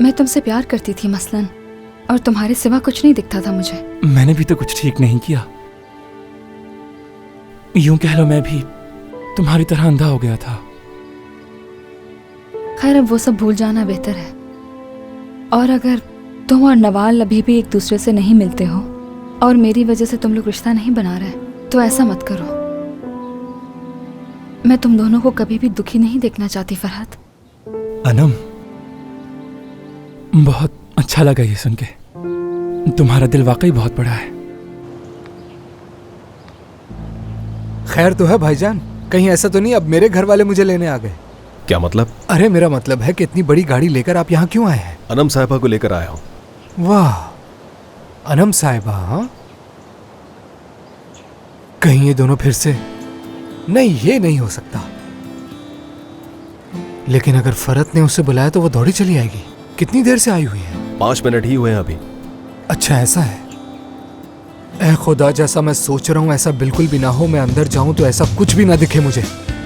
मैं तुमसे प्यार करती थी मसलन, और तुम्हारे सिवा कुछ नहीं दिखता था मुझे। मैंने भी तो कुछ ठीक नहीं किया। यूं कह लो मैं भी तुम्हारी तरह अंधा हो गया था। खैर, अब वो सब भूल जाना बेहतर है। और अगर तुम और नवाल अभी भी एक दूसरे से नहीं मिलते हो और मेरी वजह से तुम लोग रिश्ता नहीं बना रहे, तो ऐसा मत करो। मैं तुम दोनों को कभी भी दुखी नहीं देखना चाहती फरहत। अनम, बहुत अच्छा लगा ये सुन के। तुम्हारा दिल वाकई बहुत बड़ा है। खैर तो है भाईजान, कहीं ऐसा तो नहीं अब मेरे घर वाले मुझे लेने आ गए? क्या मतलब? अरे मेरा मतलब है कि इतनी बड़ी गाड़ी लेकर आप यहाँ क्यों आए हैं? अनम साहिबा को लेकर आया हूँ। वाह, अनम साहिबा? हाँ, कहीं ये दोनों फिर से? नहीं, ये नहीं हो सकता। लेकिन अगर फरहत ने उसे बुलाया तो वो दौड़ी चली आएगी। कितनी देर से आई हुई है? 5 मिनट ही हुए हैं अभी। अच्छा ऐसा है। ऐ खुदा, जैसा मैं सोच रहा हूँ ऐसा बिल्कुल भी ना हो। मैं अंदर जाऊं तो ऐसा कुछ भी ना दिखे मुझे।